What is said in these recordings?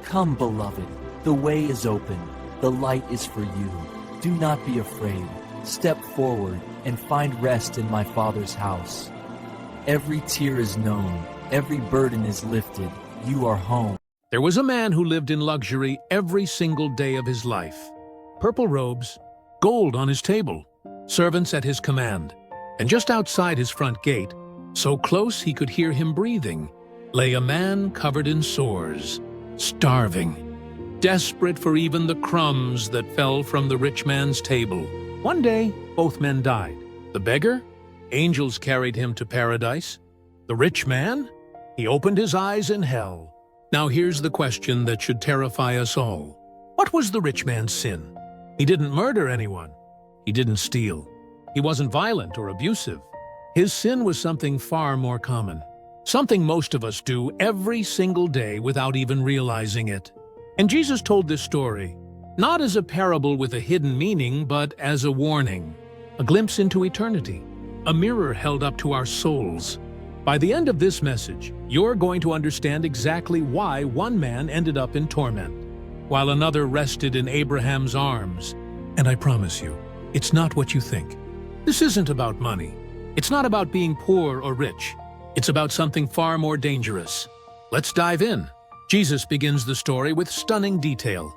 Come, beloved, the way is open, the light is for you. Do not be afraid. Step forward and find rest in my Father's house. Every tear is known, every burden is lifted. You are home. There was a man who lived in luxury every single day of his life. Purple robes, gold on his table, servants at his command. And just outside his front gate, so close he could hear him breathing, lay a man covered in sores, starving, desperate for even the crumbs that fell from the rich man's table. One day, both men died. The beggar, angels carried him to paradise. The rich man, he opened his eyes in hell. Now here's the question that should terrify us all. What was the rich man's sin? He didn't murder anyone. He didn't steal. He wasn't violent or abusive. His sin was something far more common. Something most of us do every single day without even realizing it. And Jesus told this story, not as a parable with a hidden meaning, but as a warning, a glimpse into eternity, a mirror held up to our souls. By the end of this message, you're going to understand exactly why one man ended up in torment, while another rested in Abraham's arms. And I promise you, it's not what you think. This isn't about money. It's not about being poor or rich. It's about something far more dangerous. Let's dive in. Jesus begins the story with stunning detail.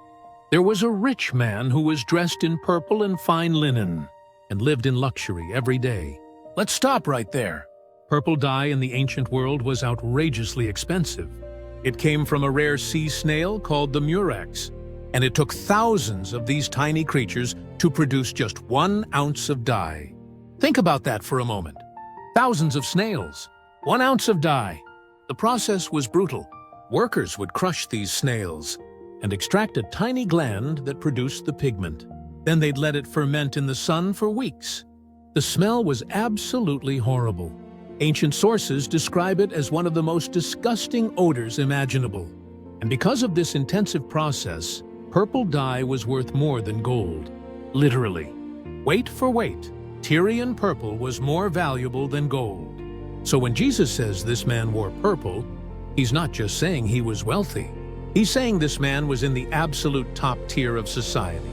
There was a rich man who was dressed in purple and fine linen and lived in luxury every day. Let's stop right there. Purple dye in the ancient world was outrageously expensive. It came from a rare sea snail called the murex, and it took thousands of these tiny creatures to produce just 1 ounce of dye. Think about that for a moment. Thousands of snails, 1 ounce of dye. The process was brutal. Workers would crush these snails and extract a tiny gland that produced the pigment. Then they'd let it ferment in the sun for weeks. The smell was absolutely horrible. Ancient sources describe it as one of the most disgusting odors imaginable. And because of this intensive process, purple dye was worth more than gold. Literally. Weight for weight, Tyrian purple was more valuable than gold. So when Jesus says this man wore purple, he's not just saying he was wealthy. He's saying this man was in the absolute top tier of society.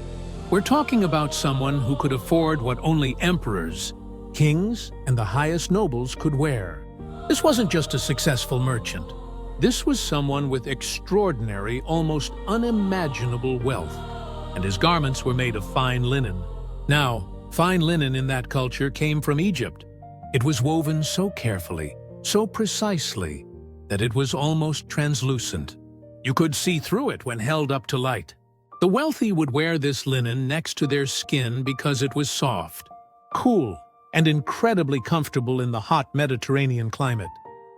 We're talking about someone who could afford what only emperors, kings, and the highest nobles could wear. This wasn't just a successful merchant. This was someone with extraordinary, almost unimaginable wealth, and his garments were made of fine linen. Now, fine linen in that culture came from Egypt. It was woven so carefully, so precisely, that it was almost translucent. You could see through it when held up to light. The wealthy would wear this linen next to their skin because it was soft, cool, and incredibly comfortable in the hot Mediterranean climate.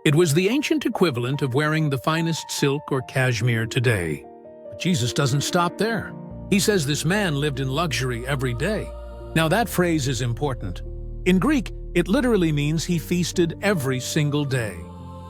It was the ancient equivalent of wearing the finest silk or cashmere today. But Jesus doesn't stop there. He says this man lived in luxury every day. Now that phrase is important. In Greek, it literally means he feasted every single day.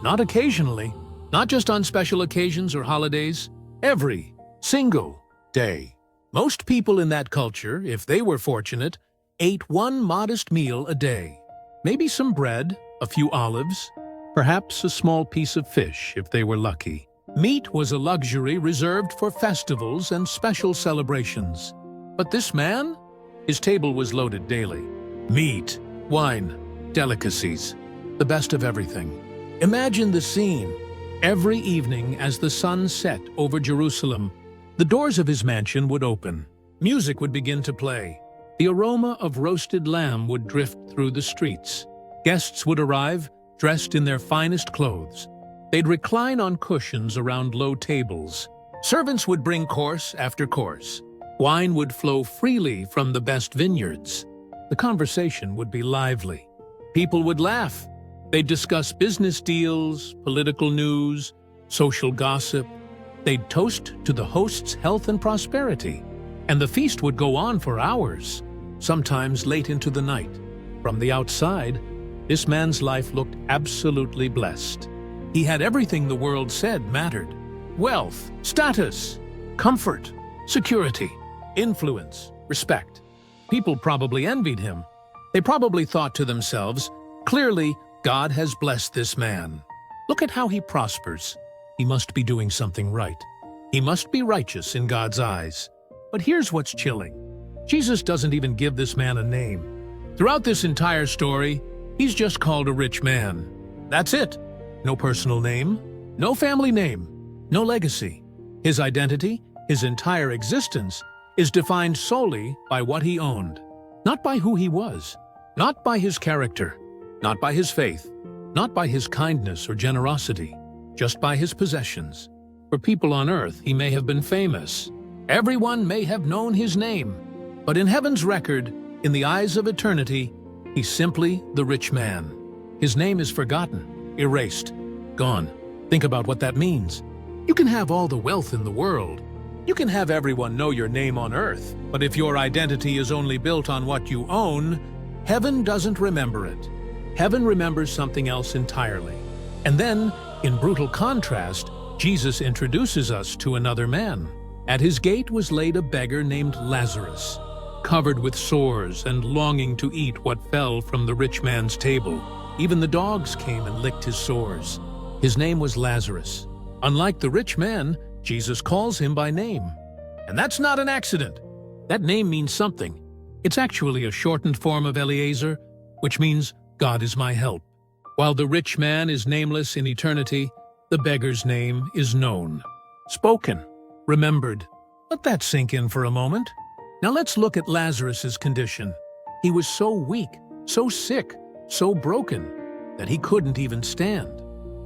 Not occasionally, not just on special occasions or holidays, every single day. Most people in that culture, if they were fortunate, ate one modest meal a day. Maybe some bread, a few olives, perhaps a small piece of fish if they were lucky. Meat was a luxury reserved for festivals and special celebrations. But this man? His table was loaded daily. Meat, wine, delicacies, the best of everything. Imagine the scene. Every evening as the sun set over Jerusalem, the doors of his mansion would open. Music would begin to play. The aroma of roasted lamb would drift through the streets. Guests would arrive, dressed in their finest clothes. They'd recline on cushions around low tables. Servants would bring course after course. Wine would flow freely from the best vineyards. The conversation would be lively. People would laugh. They'd discuss business deals, political news, social gossip. They'd toast to the host's health and prosperity. And the feast would go on for hours, sometimes late into the night. From the outside, this man's life looked absolutely blessed. He had everything the world said mattered. Wealth, status, comfort, security, influence, respect. People probably envied him. They probably thought to themselves, clearly, God has blessed this man. Look at how he prospers. He must be doing something right. He must be righteous in God's eyes. But here's what's chilling. Jesus doesn't even give this man a name. Throughout this entire story, he's just called a rich man. That's it. No personal name, no family name, no legacy. His identity, his entire existence, is defined solely by what he owned. Not by who he was, not by his character, not by his faith, not by his kindness or generosity, just by his possessions. For people on earth, he may have been famous. Everyone may have known his name. But in heaven's record, in the eyes of eternity, he's simply the rich man. His name is forgotten, erased, gone. Think about what that means. You can have all the wealth in the world. You can have everyone know your name on earth. But if your identity is only built on what you own, heaven doesn't remember it. Heaven remembers something else entirely. And then, in brutal contrast, Jesus introduces us to another man. At his gate was laid a beggar named Lazarus, covered with sores and longing to eat what fell from the rich man's table. Even the dogs came and licked his sores. His name was Lazarus. Unlike the rich man, Jesus calls him by name. And that's not an accident. That name means something. It's actually a shortened form of Eliezer, which means God is my help. While the rich man is nameless in eternity, the beggar's name is known, spoken, remembered. Let that sink in for a moment. Now let's look at Lazarus's condition. He was so weak, so sick, so broken, that he couldn't even stand.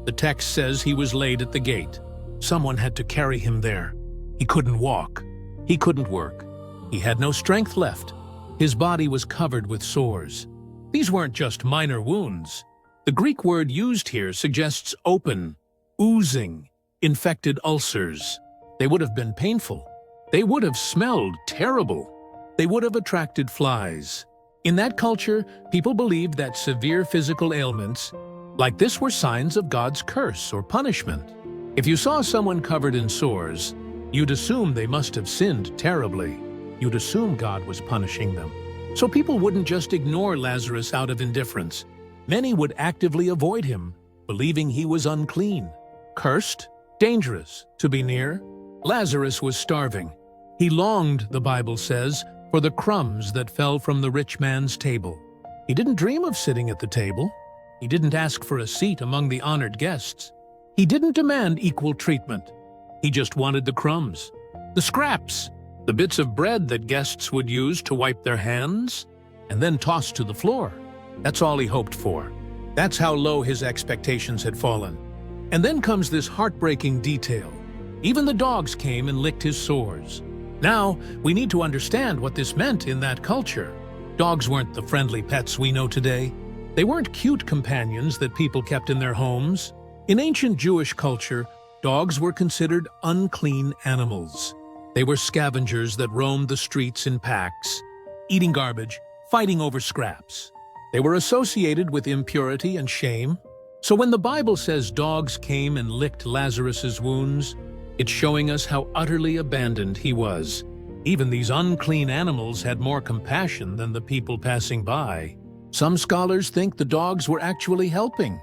The text says he was laid at the gate. Someone had to carry him there. He couldn't walk. He couldn't work. He had no strength left. His body was covered with sores. These weren't just minor wounds. The Greek word used here suggests open, oozing, infected ulcers. They would have been painful. They would have smelled terrible. They would have attracted flies. In that culture, people believed that severe physical ailments like this were signs of God's curse or punishment. If you saw someone covered in sores, you'd assume they must have sinned terribly. You'd assume God was punishing them. So people wouldn't just ignore Lazarus out of indifference. Many would actively avoid him, believing he was unclean, cursed, dangerous to be near. Lazarus was starving. He longed, the Bible says, for the crumbs that fell from the rich man's table. He didn't dream of sitting at the table. He didn't ask for a seat among the honored guests. He didn't demand equal treatment. He just wanted the crumbs, the scraps, the bits of bread that guests would use to wipe their hands and then toss to the floor. That's all he hoped for. That's how low his expectations had fallen. And then comes this heartbreaking detail. Even the dogs came and licked his sores. Now, we need to understand what this meant in that culture. Dogs weren't the friendly pets we know today. They weren't cute companions that people kept in their homes. In ancient Jewish culture, dogs were considered unclean animals. They were scavengers that roamed the streets in packs, eating garbage, fighting over scraps. They were associated with impurity and shame. So when the Bible says dogs came and licked Lazarus's wounds, it's showing us how utterly abandoned he was. Even these unclean animals had more compassion than the people passing by. Some scholars think the dogs were actually helping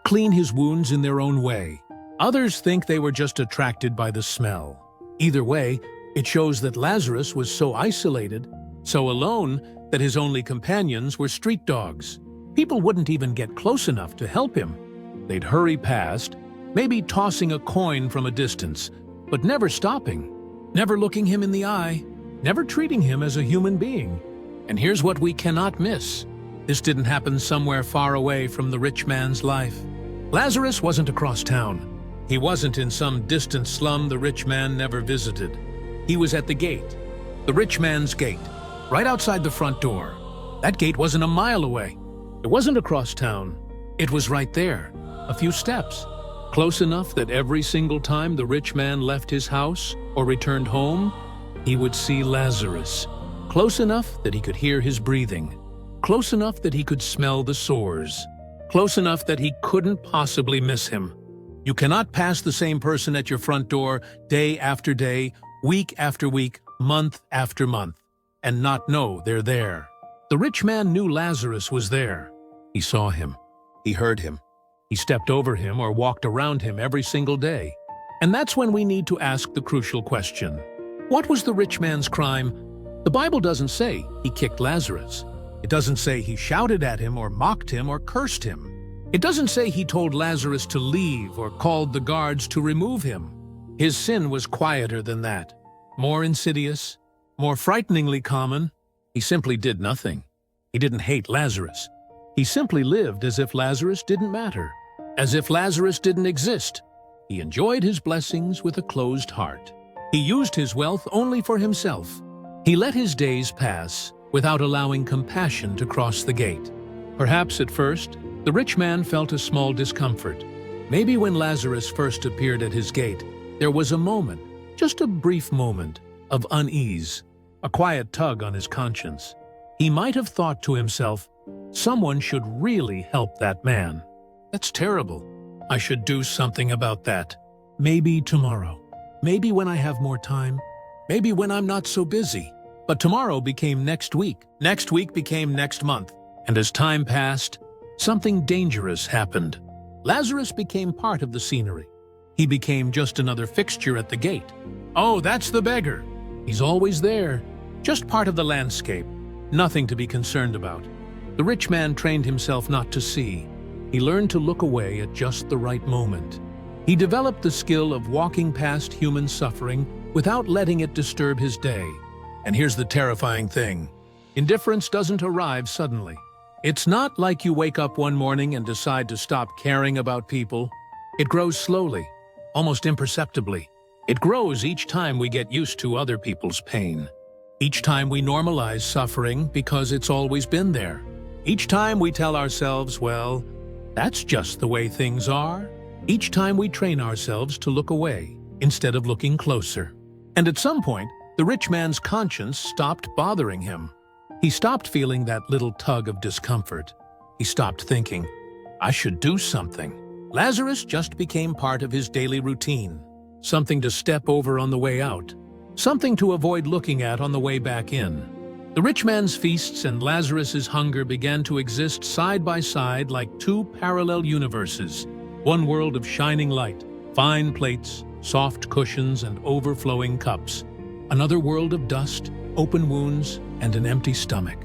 clean his wounds in their own way. Others think they were just attracted by the smell. Either way, it shows that Lazarus was so isolated, so alone, that his only companions were street dogs. People wouldn't even get close enough to help him. They'd hurry past, maybe tossing a coin from a distance, but never stopping, never looking him in the eye, never treating him as a human being. And here's what we cannot miss. This didn't happen somewhere far away from the rich man's life. Lazarus wasn't across town. He wasn't in some distant slum the rich man never visited. He was at the gate, the rich man's gate, right outside the front door. That gate wasn't a mile away. It wasn't across town. It was right there, a few steps, close enough that every single time the rich man left his house or returned home, he would see Lazarus, close enough that he could hear his breathing, close enough that he could smell the sores, close enough that he couldn't possibly miss him. You cannot pass the same person at your front door day after day, week after week, month after month, and not know they're there. The rich man knew Lazarus was there. He saw him. He heard him. He stepped over him or walked around him every single day. And that's when we need to ask the crucial question. What was the rich man's crime? The Bible doesn't say he kicked Lazarus. It doesn't say he shouted at him or mocked him or cursed him. It doesn't say he told Lazarus to leave or called the guards to remove him. His sin was quieter than that, more insidious, more frighteningly common. He simply did nothing. He didn't hate Lazarus. He simply lived as if Lazarus didn't matter, as if Lazarus didn't exist. He enjoyed his blessings with a closed heart. He used his wealth only for himself. He let his days pass without allowing compassion to cross the gate. Perhaps at first, the rich man felt a small discomfort. Maybe when Lazarus first appeared at his gate, there was a moment, just a brief moment, of unease, a quiet tug on his conscience. He might have thought to himself, someone should really help that man. That's terrible. I should do something about that. Maybe tomorrow. Maybe when I have more time. Maybe when I'm not so busy. But tomorrow became next week. Next week became next month. And as time passed, something dangerous happened. Lazarus became part of the scenery. He became just another fixture at the gate. Oh, that's the beggar. He's always there, just part of the landscape, nothing to be concerned about. The rich man trained himself not to see. He learned to look away at just the right moment. He developed the skill of walking past human suffering without letting it disturb his day. And here's the terrifying thing. Indifference doesn't arrive suddenly. It's not like you wake up one morning and decide to stop caring about people. It grows slowly, almost imperceptibly. It grows each time we get used to other people's pain. Each time we normalize suffering because it's always been there. Each time we tell ourselves, well, that's just the way things are. Each time we train ourselves to look away instead of looking closer. And at some point, the rich man's conscience stopped bothering him. He stopped feeling that little tug of discomfort. He stopped thinking, I should do something. Lazarus just became part of his daily routine, something to step over on the way out, something to avoid looking at on the way back in. The rich man's feasts and Lazarus's hunger began to exist side by side like two parallel universes, one world of shining light, fine plates, soft cushions, and overflowing cups, another world of dust, open wounds, and an empty stomach.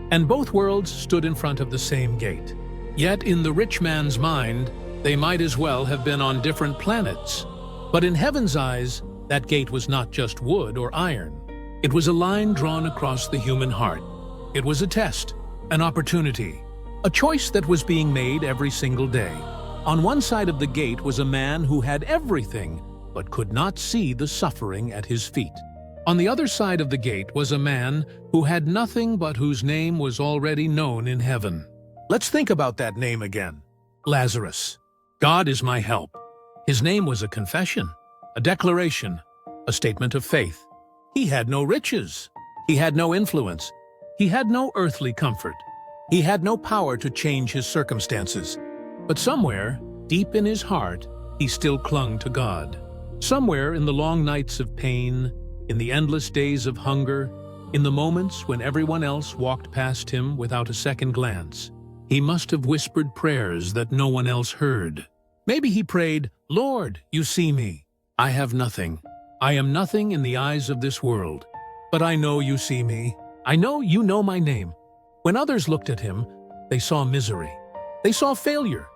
And both worlds stood in front of the same gate. Yet in the rich man's mind, they might as well have been on different planets. But in heaven's eyes, that gate was not just wood or iron. It was a line drawn across the human heart. It was a test, an opportunity, a choice that was being made every single day. On one side of the gate was a man who had everything, but could not see the suffering at his feet. On the other side of the gate was a man who had nothing but whose name was already known in heaven. Let's think about that name again. Lazarus. God is my help. His name was a confession, a declaration, a statement of faith. He had no riches. He had no influence. He had no earthly comfort. He had no power to change his circumstances. But somewhere, deep in his heart, he still clung to God. Somewhere in the long nights of pain, in the endless days of hunger, in the moments when everyone else walked past him without a second glance, he must have whispered prayers that no one else heard. Maybe he prayed, Lord, you see me. I have nothing. I am nothing in the eyes of this world. But I know you see me. I know you know my name. When others looked at him, they saw misery. They saw failure.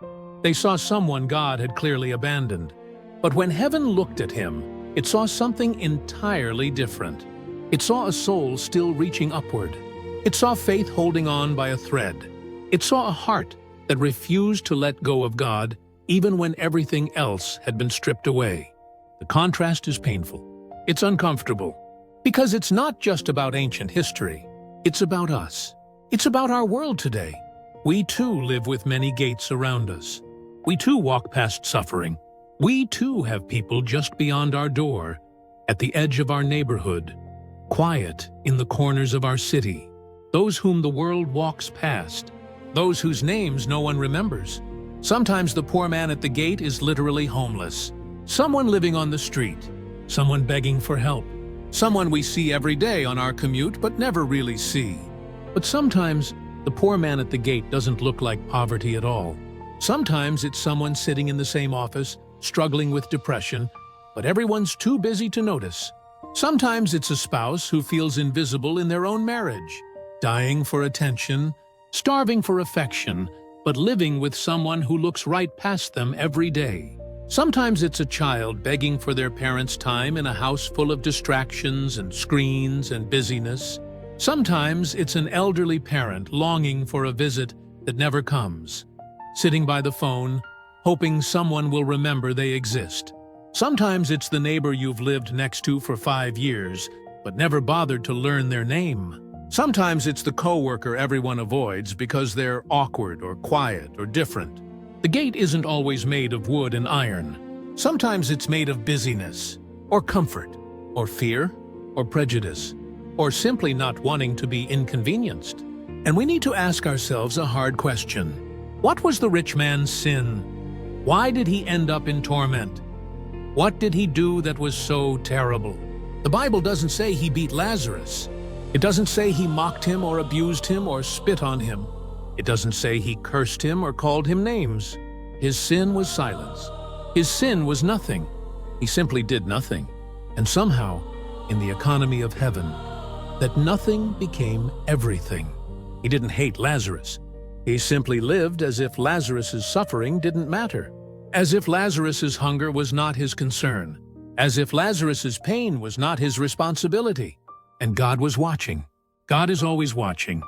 They saw someone God had clearly abandoned. But when heaven looked at him, it saw something entirely different. It saw a soul still reaching upward. It saw faith holding on by a thread. It saw a heart that refused to let go of God even when everything else had been stripped away. The contrast is painful. It's uncomfortable. Because it's not just about ancient history. It's about us. It's about our world today. We too live with many gates around us. We too walk past suffering. We too have people just beyond our door, at the edge of our neighborhood, quiet in the corners of our city, those whom the world walks past, those whose names no one remembers. Sometimes the poor man at the gate is literally homeless, someone living on the street, someone begging for help, someone we see every day on our commute but never really see. But sometimes the poor man at the gate doesn't look like poverty at all. Sometimes it's someone sitting in the same office, struggling with depression, but everyone's too busy to notice. Sometimes it's a spouse who feels invisible in their own marriage, dying for attention, starving for affection, but living with someone who looks right past them every day. Sometimes it's a child begging for their parents' time in a house full of distractions and screens and busyness. Sometimes it's an elderly parent longing for a visit that never comes, sitting by the phone, hoping someone will remember they exist. Sometimes it's the neighbor you've lived next to for 5 years, but never bothered to learn their name. Sometimes it's the coworker everyone avoids because they're awkward or quiet or different. The gate isn't always made of wood and iron. Sometimes it's made of busyness, or comfort, or fear, or prejudice, or simply not wanting to be inconvenienced. And we need to ask ourselves a hard question. What was the rich man's sin? Why did he end up in torment? What did he do that was so terrible? The Bible doesn't say he beat Lazarus. It doesn't say he mocked him or abused him or spit on him. It doesn't say he cursed him or called him names. His sin was silence. His sin was nothing. He simply did nothing. And somehow, in the economy of heaven, that nothing became everything. He didn't hate Lazarus. He simply lived as if Lazarus's suffering didn't matter. As if Lazarus's hunger was not his concern. As if Lazarus's pain was not his responsibility. And God was watching. God is always watching.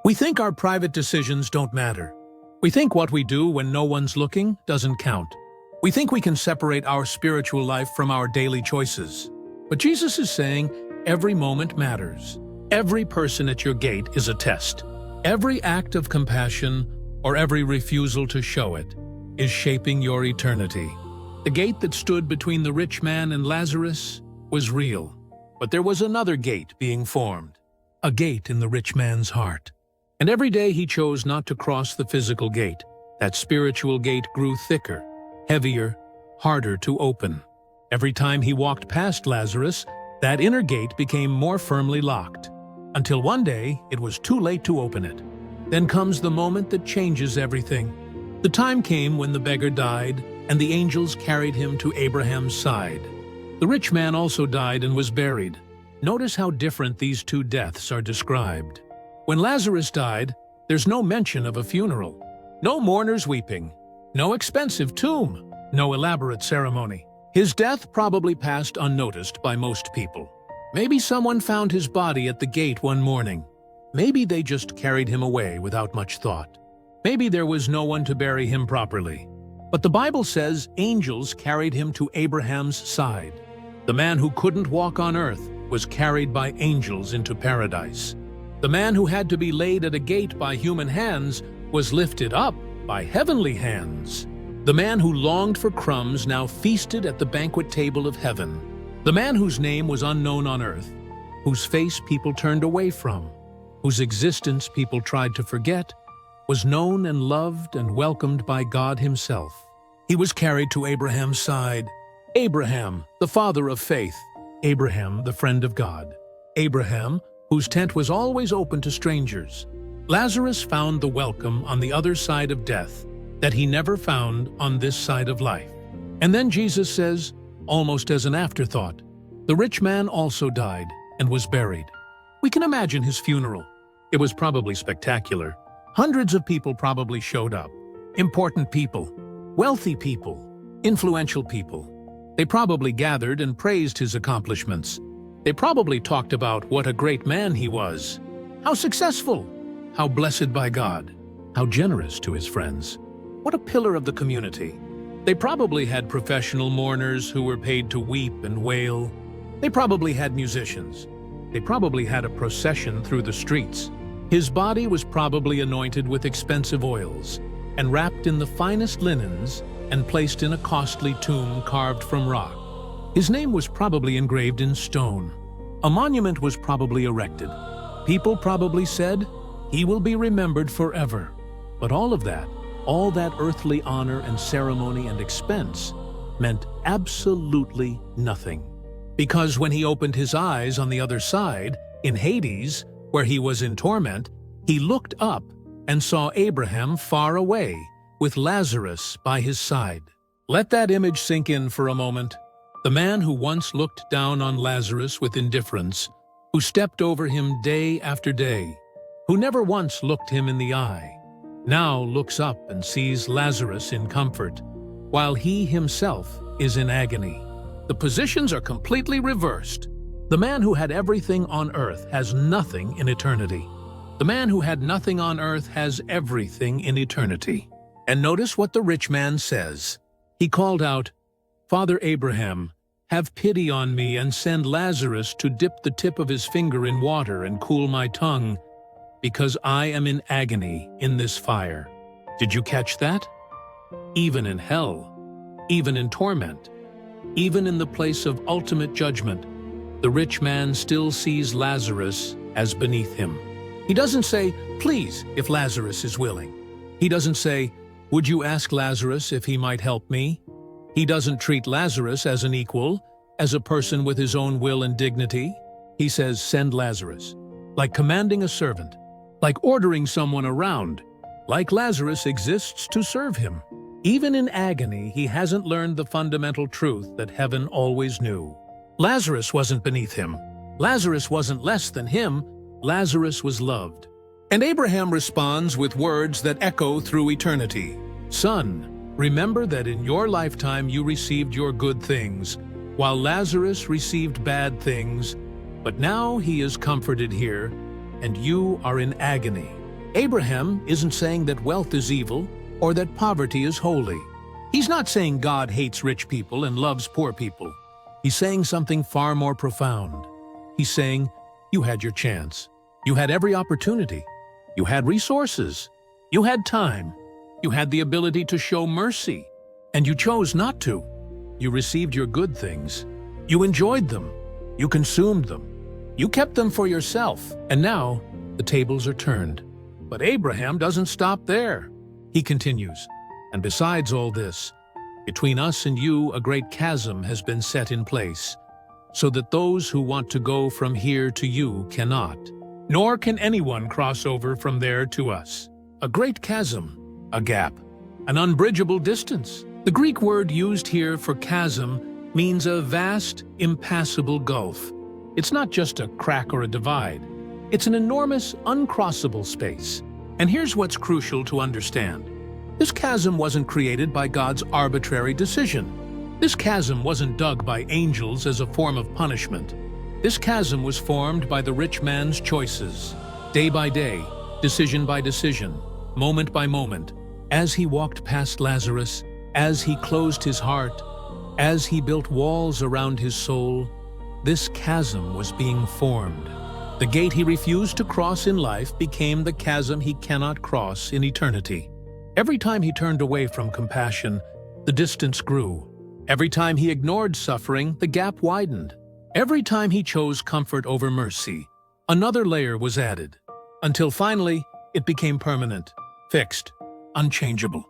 We think our private decisions don't matter. We think what we do when no one's looking doesn't count. We think we can separate our spiritual life from our daily choices. But Jesus is saying every moment matters. Every person at your gate is a test. Every act of compassion or every refusal to show it is shaping your eternity. The gate that stood between the rich man and Lazarus was real, but there was another gate being formed, a gate in the rich man's heart. And every day he chose not to cross the physical gate. That spiritual gate grew thicker, heavier, harder to open. Every time he walked past Lazarus, that inner gate became more firmly locked, until one day it was too late to open it. Then comes the moment that changes everything. The time came when the beggar died, and the angels carried him to Abraham's side. The rich man also died and was buried. Notice how different these two deaths are described. When Lazarus died, there's no mention of a funeral. No mourners weeping. No expensive tomb. No elaborate ceremony. His death probably passed unnoticed by most people. Maybe someone found his body at the gate one morning. Maybe they just carried him away without much thought. Maybe there was no one to bury him properly. But the Bible says angels carried him to Abraham's side. The man who couldn't walk on earth was carried by angels into paradise. The man who had to be laid at a gate by human hands was lifted up by heavenly hands. The man who longed for crumbs now feasted at the banquet table of heaven. The man whose name was unknown on earth, whose face people turned away from, whose existence people tried to forget, was known and loved and welcomed by God himself. He was carried to Abraham's side. Abraham, the father of faith. Abraham, the friend of God. Abraham, whose tent was always open to strangers. Lazarus found the welcome on the other side of death that he never found on this side of life. And then Jesus says, almost as an afterthought, the rich man also died and was buried. We can imagine his funeral. It was probably spectacular. Hundreds of people probably showed up. Important people, wealthy people, influential people. They probably gathered and praised his accomplishments. They probably talked about what a great man he was, how successful, how blessed by God, how generous to his friends. What a pillar of the community. They probably had professional mourners who were paid to weep and wail. They probably had musicians. They probably had a procession through the streets. His body was probably anointed with expensive oils and wrapped in the finest linens and placed in a costly tomb carved from rock. His name was probably engraved in stone. A monument was probably erected. People probably said, "He will be remembered forever." But all that earthly honor and ceremony and expense meant absolutely nothing. Because when he opened his eyes on the other side, in Hades, where he was in torment, he looked up and saw Abraham far away, with Lazarus by his side. Let that image sink in for a moment. The man who once looked down on Lazarus with indifference, who stepped over him day after day, who never once looked him in the eye, now looks up and sees Lazarus in comfort, while he himself is in agony. The positions are completely reversed. The man who had everything on earth has nothing in eternity. The man who had nothing on earth has everything in eternity. And notice what the rich man says. He called out, "Father Abraham, have pity on me and send Lazarus to dip the tip of his finger in water and cool my tongue, because I am in agony in this fire." Did you catch that? Even in hell, even in torment, even in the place of ultimate judgment, the rich man still sees Lazarus as beneath him. He doesn't say, "Please, if Lazarus is willing." He doesn't say, "Would you ask Lazarus if he might help me?" He doesn't treat Lazarus as an equal, as a person with his own will and dignity. He says, "Send Lazarus," like commanding a servant, like ordering someone around, like Lazarus exists to serve him. Even in agony, he hasn't learned the fundamental truth that heaven always knew. Lazarus wasn't beneath him. Lazarus wasn't less than him. Lazarus was loved. And Abraham responds with words that echo through eternity. "Son, remember that in your lifetime you received your good things, while Lazarus received bad things, but now he is comforted here, and you are in agony." Abraham isn't saying that wealth is evil or that poverty is holy. He's not saying God hates rich people and loves poor people. He's saying something far more profound. He's saying, you had your chance. You had every opportunity. You had resources. You had time. You had the ability to show mercy, and you chose not to. You received your good things. You enjoyed them. You consumed them. You kept them for yourself, and now the tables are turned. But Abraham doesn't stop there. He continues, "And besides all this, between us and you a great chasm has been set in place, so that those who want to go from here to you cannot, nor can anyone cross over from there to us." A great chasm, a gap, an unbridgeable distance. The Greek word used here for chasm means a vast, impassable gulf. It's not just a crack or a divide. It's an enormous, uncrossable space. And here's what's crucial to understand. This chasm wasn't created by God's arbitrary decision. This chasm wasn't dug by angels as a form of punishment. This chasm was formed by the rich man's choices, day by day, decision by decision, moment by moment, as he walked past Lazarus, as he closed his heart, as he built walls around his soul. This chasm was being formed. The gate he refused to cross in life became the chasm he cannot cross in eternity. Every time he turned away from compassion, the distance grew. Every time he ignored suffering, the gap widened. Every time he chose comfort over mercy, another layer was added, until finally it became permanent, fixed, unchangeable.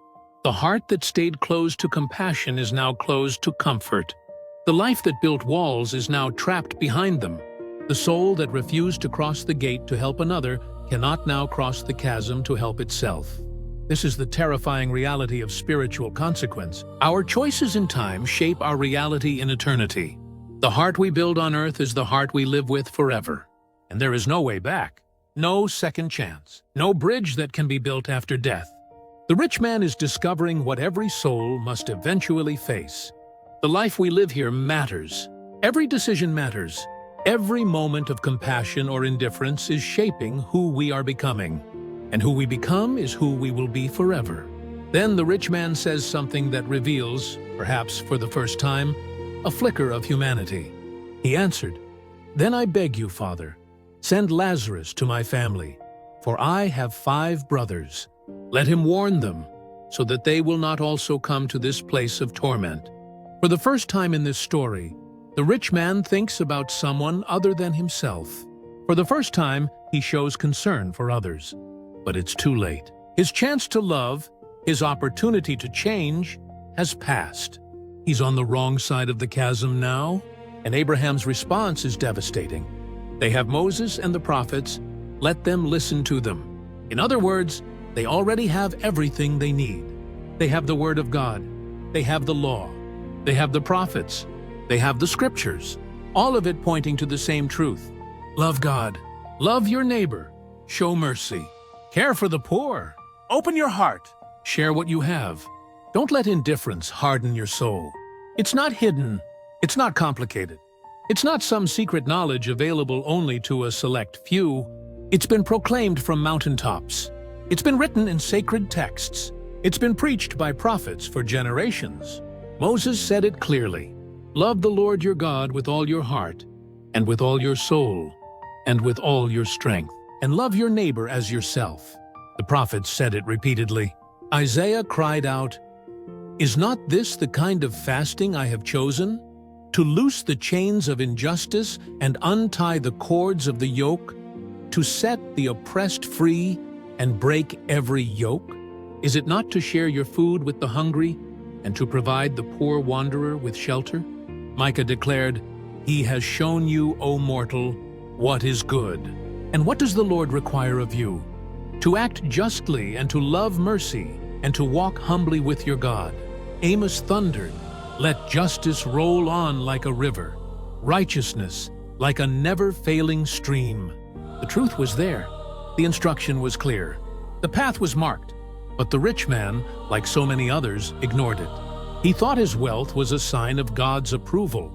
The heart that stayed closed to compassion is now closed to comfort. The life that built walls is now trapped behind them. The soul that refused to cross the gate to help another cannot now cross the chasm to help itself. This is the terrifying reality of spiritual consequence. Our choices in time shape our reality in eternity. The heart we build on earth is the heart we live with forever. And there is no way back, no second chance, no bridge that can be built after death. The rich man is discovering what every soul must eventually face. The life we live here matters. Every decision matters. Every moment of compassion or indifference is shaping who we are becoming. And who we become is who we will be forever. Then the rich man says something that reveals, perhaps for the first time, a flicker of humanity. He answered, "Then I beg you, Father, send Lazarus to my family, for I have 5 brothers. Let him warn them, so that they will not also come to this place of torment." For the first time in this story, the rich man thinks about someone other than himself. For the first time, he shows concern for others. But it's too late. His chance to love, his opportunity to change, has passed. He's on the wrong side of the chasm now, and Abraham's response is devastating. They have Moses and the prophets. Let them listen to them. In other words, they already have everything they need. They have the Word of God. They have the law. They have the prophets. They have the scriptures, all of it pointing to the same truth. Love God, love your neighbor, show mercy, care for the poor, open your heart, share what you have. Don't let indifference harden your soul. It's not hidden, it's not complicated. It's not some secret knowledge available only to a select few. It's been proclaimed from mountaintops. It's been written in sacred texts. It's been preached by prophets for generations. Moses said it clearly. Love the Lord your God with all your heart, and with all your soul, and with all your strength, and love your neighbor as yourself. The prophets said it repeatedly. Isaiah cried out, "Is not this the kind of fasting I have chosen? To loose the chains of injustice and untie the cords of the yoke, to set the oppressed free and break every yoke? Is it not to share your food with the hungry and to provide the poor wanderer with shelter?" Micah declared, "He has shown you, O mortal, what is good." And what does the Lord require of you? To act justly and to love mercy and to walk humbly with your God. Amos thundered, "Let justice roll on like a river, righteousness like a never-failing stream." The truth was there. The instruction was clear. The path was marked. But the rich man, like so many others, ignored it. He thought his wealth was a sign of God's approval.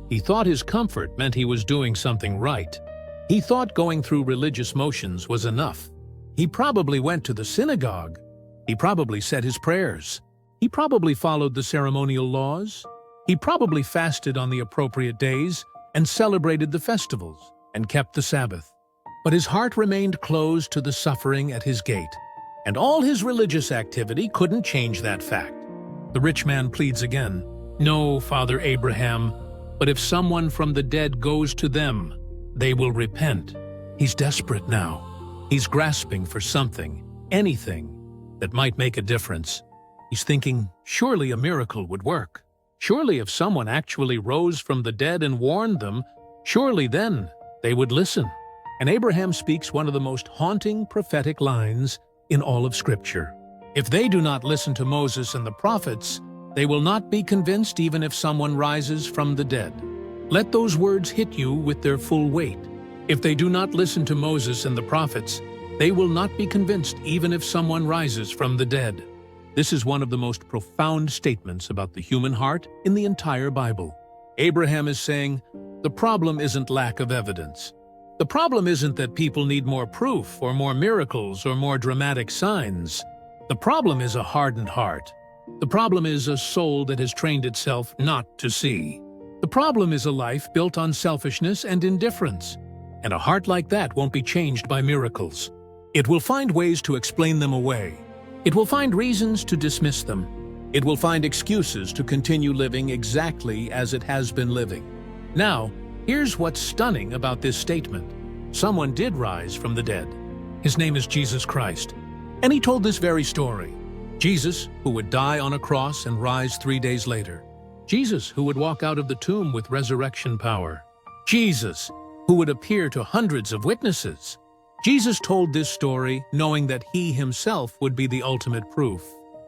He thought his comfort meant he was doing something right. He thought going through religious motions was enough. He probably went to the synagogue. He probably said his prayers. He probably followed the ceremonial laws. He probably fasted on the appropriate days and celebrated the festivals and kept the Sabbath. But his heart remained closed to the suffering at his gate, and all his religious activity couldn't change that fact. The rich man pleads again, "No, Father Abraham, but if someone from the dead goes to them, they will repent." He's desperate now. He's grasping for something, anything, that might make a difference. He's thinking, surely a miracle would work. Surely if someone actually rose from the dead and warned them, surely then they would listen. And Abraham speaks one of the most haunting prophetic lines in all of Scripture. If they do not listen to Moses and the prophets, they will not be convinced even if someone rises from the dead. Let those words hit you with their full weight. If they do not listen to Moses and the prophets, they will not be convinced even if someone rises from the dead. This is one of the most profound statements about the human heart in the entire Bible. Abraham is saying, the problem isn't lack of evidence. The problem isn't that people need more proof or more miracles or more dramatic signs. The problem is a hardened heart. The problem is a soul that has trained itself not to see. The problem is a life built on selfishness and indifference. And a heart like that won't be changed by miracles. It will find ways to explain them away. It will find reasons to dismiss them. It will find excuses to continue living exactly as it has been living. Now, here's what's stunning about this statement. Someone did rise from the dead. His name is Jesus Christ. And he told this very story. Jesus, who would die on a cross and rise 3 days later. Jesus, who would walk out of the tomb with resurrection power. Jesus, who would appear to hundreds of witnesses. Jesus told this story knowing that he himself would be the ultimate proof.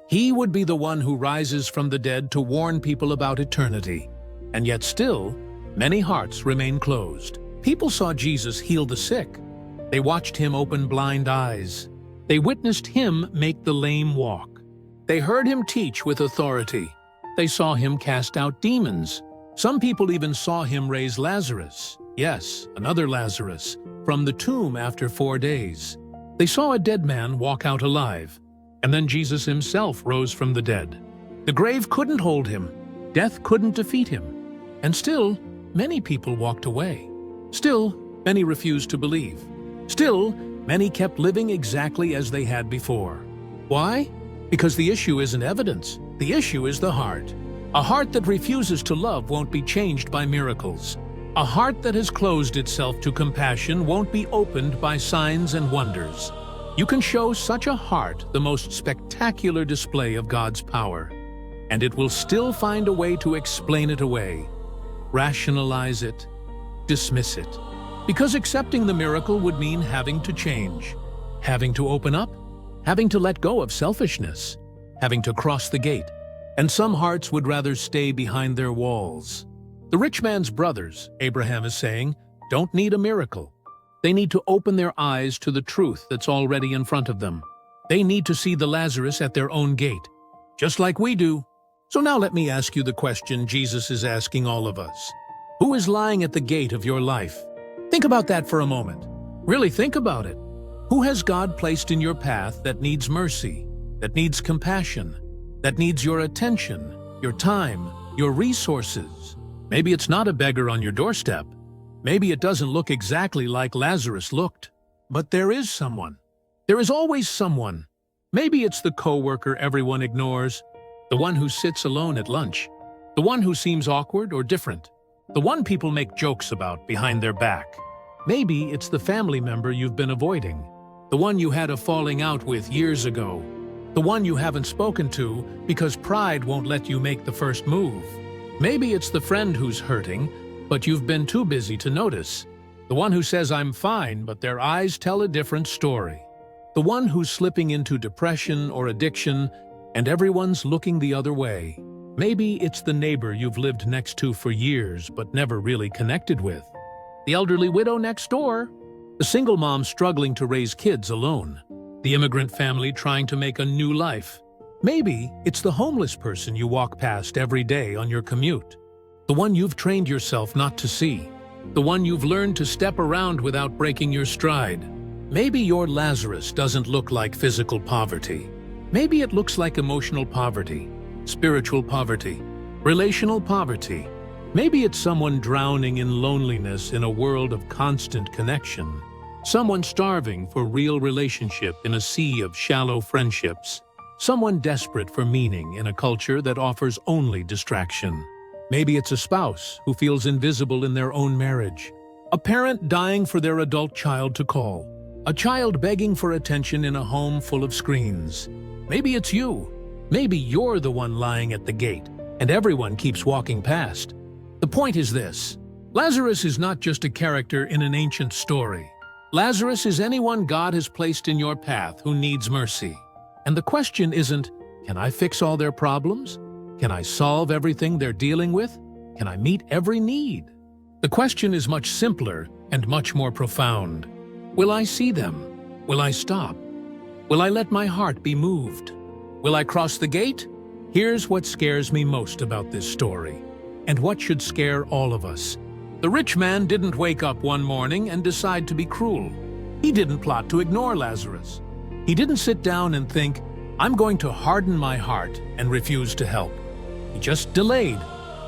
He would be the one who rises from the dead to warn people about eternity. And yet still, many hearts remain closed. People saw Jesus heal the sick. They watched him open blind eyes. They witnessed him make the lame walk. They heard him teach with authority. They saw him cast out demons. Some people even saw him raise Lazarus, yes, another Lazarus, from the tomb after 4 days. They saw a dead man walk out alive, and then Jesus himself rose from the dead. The grave couldn't hold him. Death couldn't defeat him. And still, many people walked away. Still, many refused to believe. Still, many kept living exactly as they had before. Why? Because the issue isn't evidence. The issue is the heart. A heart that refuses to love won't be changed by miracles. A heart that has closed itself to compassion won't be opened by signs and wonders. You can show such a heart the most spectacular display of God's power, and it will still find a way to explain it away, rationalize it, dismiss it. Because accepting the miracle would mean having to change, having to open up, having to let go of selfishness, having to cross the gate. And some hearts would rather stay behind their walls. The rich man's brothers, Abraham is saying, don't need a miracle. They need to open their eyes to the truth that's already in front of them. They need to see the Lazarus at their own gate, just like we do. So now let me ask you the question Jesus is asking all of us. Who is lying at the gate of your life? Think about that for a moment. Really think about it. Who has God placed in your path that needs mercy, that needs compassion, that needs your attention, your time, your resources? Maybe it's not a beggar on your doorstep. Maybe it doesn't look exactly like Lazarus looked. But there is someone. There is always someone. Maybe it's the coworker everyone ignores, the one who sits alone at lunch, the one who seems awkward or different, the one people make jokes about behind their back. Maybe it's the family member you've been avoiding, the one you had a falling out with years ago, the one you haven't spoken to because pride won't let you make the first move. Maybe it's the friend who's hurting, but you've been too busy to notice, the one who says I'm fine, but their eyes tell a different story, the one who's slipping into depression or addiction, and everyone's looking the other way. Maybe it's the neighbor you've lived next to for years but never really connected with, the elderly widow next door, the single mom struggling to raise kids alone, the immigrant family trying to make a new life. Maybe it's the homeless person you walk past every day on your commute, the one you've trained yourself not to see, the one you've learned to step around without breaking your stride. Maybe your Lazarus doesn't look like physical poverty. Maybe it looks like emotional poverty, spiritual poverty, relational poverty. Maybe it's someone drowning in loneliness in a world of constant connection, someone starving for real relationship in a sea of shallow friendships, someone desperate for meaning in a culture that offers only distraction. Maybe it's a spouse who feels invisible in their own marriage, a parent dying for their adult child to call, a child begging for attention in a home full of screens. Maybe it's you. Maybe you're the one lying at the gate, and everyone keeps walking past. The point is this: Lazarus is not just a character in an ancient story. Lazarus is anyone God has placed in your path who needs mercy. And the question isn't, can I fix all their problems? Can I solve everything they're dealing with? Can I meet every need? The question is much simpler and much more profound. Will I see them? Will I stop? Will I let my heart be moved? Will I cross the gate? Here's what scares me most about this story, and what should scare all of us. The rich man didn't wake up one morning and decide to be cruel. He didn't plot to ignore Lazarus. He didn't sit down and think, I'm going to harden my heart and refuse to help. He just delayed.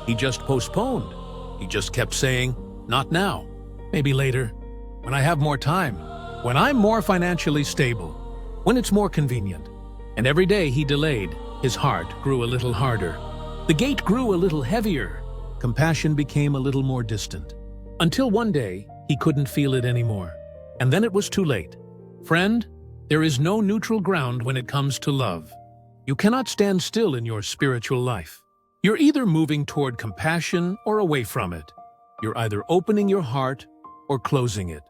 He just postponed. He just kept saying, not now, maybe later, when I have more time, when I'm more financially stable, when it's more convenient. And every day he delayed, his heart grew a little harder. The gate grew a little heavier. Compassion became a little more distant. Until one day, he couldn't feel it anymore. And then it was too late. Friend, there is no neutral ground when it comes to love. You cannot stand still in your spiritual life. You're either moving toward compassion or away from it. You're either opening your heart or closing it.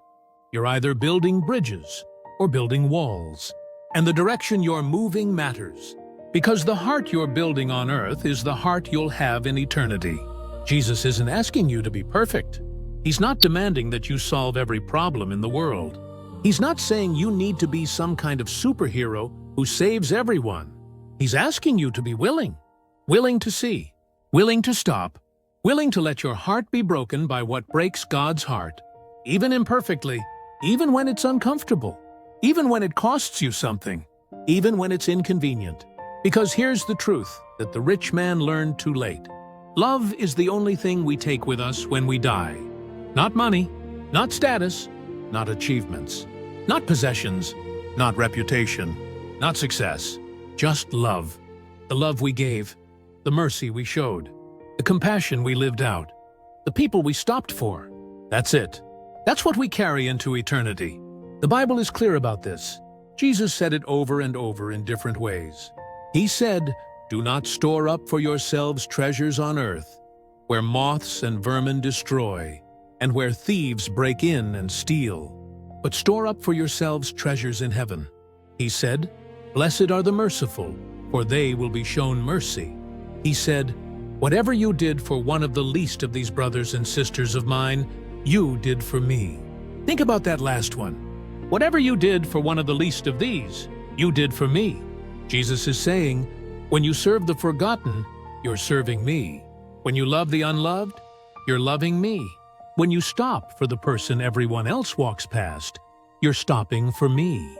You're either building bridges or building walls. And the direction you're moving matters, because the heart you're building on earth is the heart you'll have in eternity. Jesus isn't asking you to be perfect. He's not demanding that you solve every problem in the world. He's not saying you need to be some kind of superhero who saves everyone. He's asking you to be willing to see, willing to stop, willing to let your heart be broken by what breaks God's heart, even imperfectly, even when it's uncomfortable, even when it costs you something, even when it's inconvenient. Because here's the truth that the rich man learned too late. Love is the only thing we take with us when we die. Not money, not status, not achievements, not possessions, not reputation, not success, just love. The love we gave, the mercy we showed, the compassion we lived out, the people we stopped for. That's it. That's what we carry into eternity. The Bible is clear about this. Jesus said it over and over in different ways. He said, "Do not store up for yourselves treasures on earth, where moths and vermin destroy, and where thieves break in and steal, but store up for yourselves treasures in heaven." He said, "Blessed are the merciful, for they will be shown mercy." He said, Whatever you did for one of the least of these brothers and sisters of mine, you did for me. Think about that last one. Whatever you did for one of the least of these, you did for me. Jesus is saying, when you serve the forgotten, you're serving me. When you love the unloved, you're loving me. When you stop for the person everyone else walks past, you're stopping for me.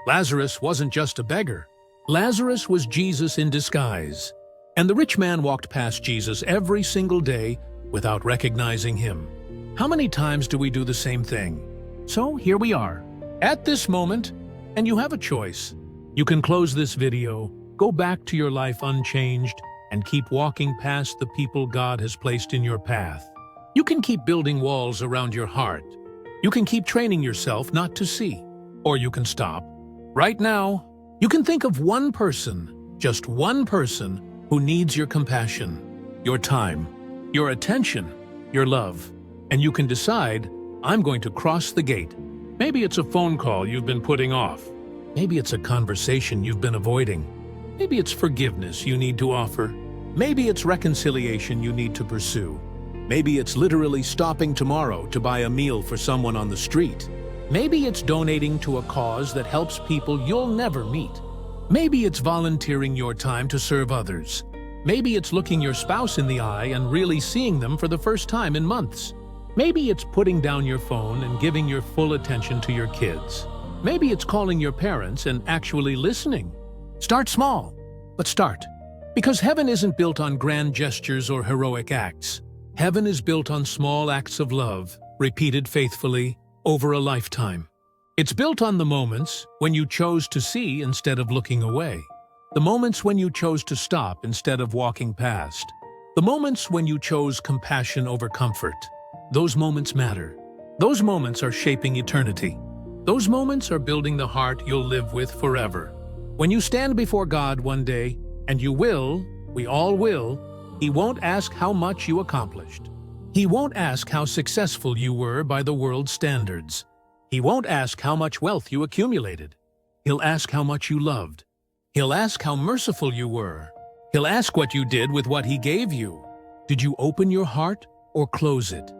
Lazarus wasn't just a beggar. Lazarus was Jesus in disguise. And the rich man walked past Jesus every single day without recognizing him. How many times do we do the same thing? So here we are, at this moment, and you have a choice. You can close this video, go back to your life unchanged, and keep walking past the people God has placed in your path. You can keep building walls around your heart. You can keep training yourself not to see. Or you can stop. Right now, you can think of one person, just one person, who needs your compassion, your time, your attention, your love. And you can decide, I'm going to cross the gate. Maybe it's a phone call you've been putting off. Maybe it's a conversation you've been avoiding. Maybe it's forgiveness you need to offer. Maybe it's reconciliation you need to pursue. Maybe it's literally stopping tomorrow to buy a meal for someone on the street. Maybe it's donating to a cause that helps people you'll never meet. Maybe it's volunteering your time to serve others. Maybe it's looking your spouse in the eye and really seeing them for the first time in months. Maybe it's putting down your phone and giving your full attention to your kids. Maybe it's calling your parents and actually listening. Start small, but start. Because heaven isn't built on grand gestures or heroic acts. Heaven is built on small acts of love, repeated faithfully over a lifetime. It's built on the moments when you chose to see instead of looking away. The moments when you chose to stop instead of walking past. The moments when you chose compassion over comfort. Those moments matter. Those moments are shaping eternity. Those moments are building the heart you'll live with forever. When you stand before God one day, and you will, we all will, He won't ask how much you accomplished. He won't ask how successful you were by the world's standards. He won't ask how much wealth you accumulated. He'll ask how much you loved. He'll ask how merciful you were. He'll ask what you did with what He gave you. Did you open your heart or close it?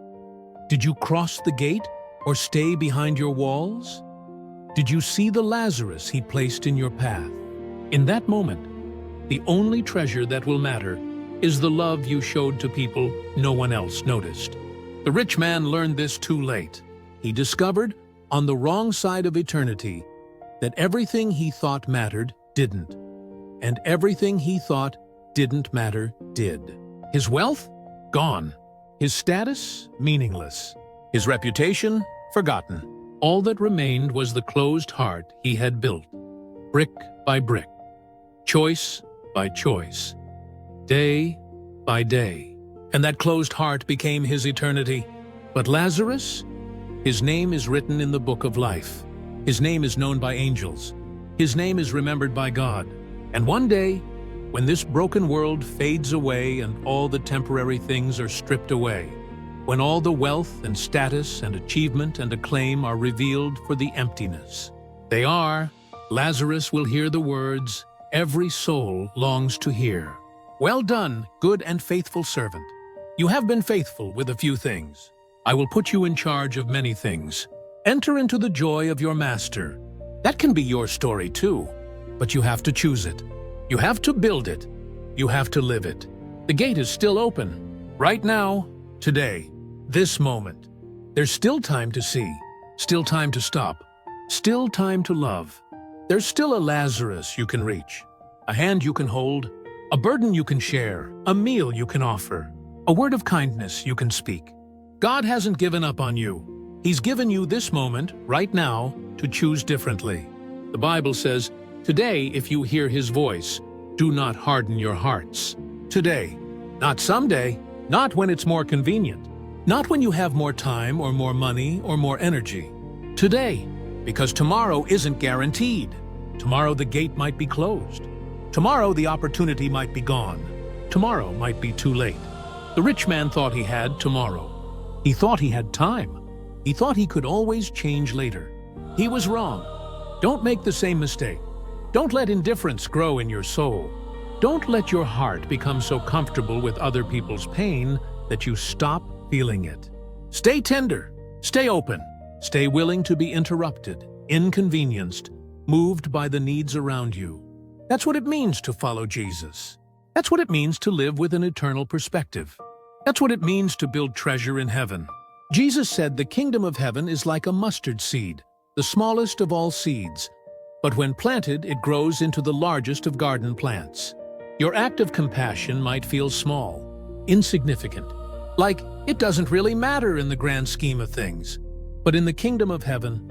Did you cross the gate or stay behind your walls? Did you see the Lazarus He placed in your path? In that moment, the only treasure that will matter is the love you showed to people no one else noticed. The rich man learned this too late. He discovered, on the wrong side of eternity, that everything he thought mattered didn't, and everything he thought didn't matter did. His wealth? Gone. His status? Meaningless. His reputation? Forgotten. All that remained was the closed heart he had built, brick by brick, choice by choice, day by day. And that closed heart became his eternity. But Lazarus? His name is written in the book of life. His name is known by angels. His name is remembered by God. And one day, when this broken world fades away and all the temporary things are stripped away, when all the wealth and status and achievement and acclaim are revealed for the emptiness they are, Lazarus will hear the words every soul longs to hear. Well done, good and faithful servant. You have been faithful with a few things. I will put you in charge of many things. Enter into the joy of your master. That can be your story too, but you have to choose it. You have to build it. You have to live it. The gate is still open. Right now, today, this moment. There's still time to see, still time to stop, still time to love. There's still a Lazarus you can reach, a hand you can hold, a burden you can share, a meal you can offer, a word of kindness you can speak. God hasn't given up on you. He's given you this moment, right now, to choose differently. The Bible says, today, if you hear His voice, do not harden your hearts. Today, not someday, not when it's more convenient, not when you have more time or more money or more energy. Today, because tomorrow isn't guaranteed. Tomorrow the gate might be closed. Tomorrow the opportunity might be gone. Tomorrow might be too late. The rich man thought he had tomorrow. He thought he had time. He thought he could always change later. He was wrong. Don't make the same mistake. Don't let indifference grow in your soul. Don't let your heart become so comfortable with other people's pain that you stop feeling it. Stay tender, stay open, stay willing to be interrupted, inconvenienced, moved by the needs around you. That's what it means to follow Jesus. That's what it means to live with an eternal perspective. That's what it means to build treasure in heaven. Jesus said the kingdom of heaven is like a mustard seed, the smallest of all seeds. But when planted, it grows into the largest of garden plants. Your act of compassion might feel small, insignificant, like it doesn't really matter in the grand scheme of things. But in the kingdom of heaven,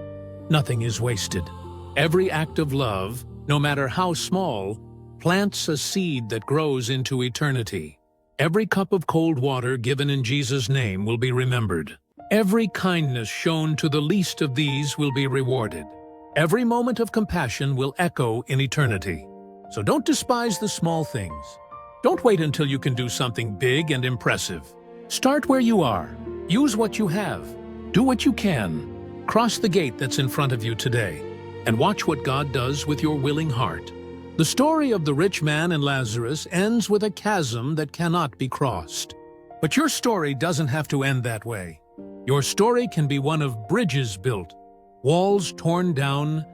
nothing is wasted. Every act of love, no matter how small, plants a seed that grows into eternity. Every cup of cold water given in Jesus' name will be remembered. Every kindness shown to the least of these will be rewarded. Every moment of compassion will echo in eternity. So don't despise the small things. Don't wait until you can do something big and impressive. Start where you are. Use what you have. Do what you can. Cross the gate that's in front of you today, and watch what God does with your willing heart. The story of the rich man and Lazarus ends with a chasm that cannot be crossed. But your story doesn't have to end that way. Your story can be one of bridges built, walls torn down,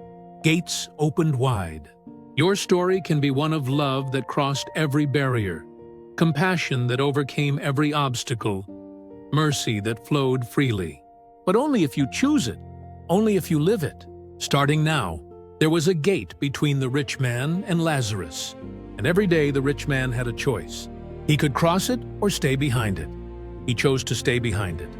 gates opened wide. Your story can be one of love that crossed every barrier, compassion that overcame every obstacle, mercy that flowed freely. But only if you choose it, only if you live it. Starting now, there was a gate between the rich man and Lazarus, and every day the rich man had a choice. He could cross it or stay behind it. He chose to stay behind it,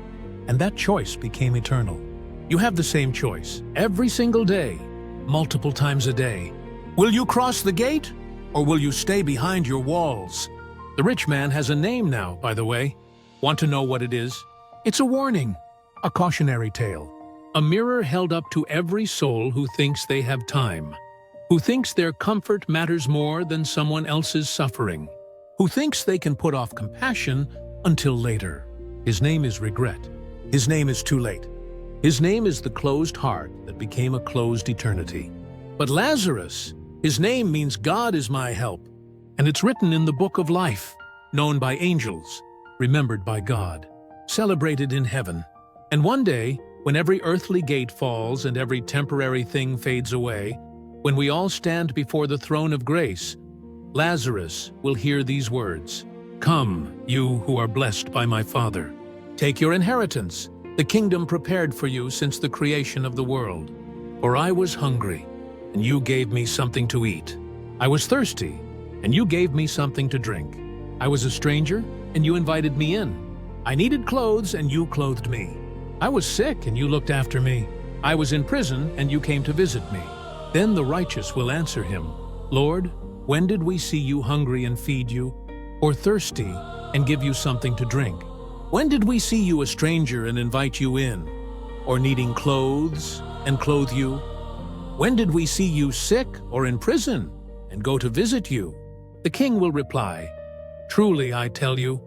and that choice became eternal. You have the same choice every single day, multiple times a day. Will you cross the gate, or will you stay behind your walls? The rich man has a name now, by the way. Want to know what it is? It's a warning, a cautionary tale. A mirror held up to every soul who thinks they have time, who thinks their comfort matters more than someone else's suffering, who thinks they can put off compassion until later. His name is regret. His name is too late. His name is the closed heart that became a closed eternity. But Lazarus, his name means God is my help, and it's written in the book of life, known by angels, remembered by God, celebrated in heaven. And one day, when every earthly gate falls and every temporary thing fades away, when we all stand before the throne of grace, Lazarus will hear these words, "Come, you who are blessed by my Father. Take your inheritance, the kingdom prepared for you since the creation of the world. For I was hungry, and you gave me something to eat. I was thirsty, and you gave me something to drink. I was a stranger, and you invited me in. I needed clothes, and you clothed me. I was sick, and you looked after me. I was in prison, and you came to visit me." Then the righteous will answer him, "Lord, when did we see you hungry and feed you, or thirsty and give you something to drink? When did we see you a stranger and invite you in, or needing clothes and clothe you? When did we see you sick or in prison and go to visit you?" The king will reply, "Truly I tell you,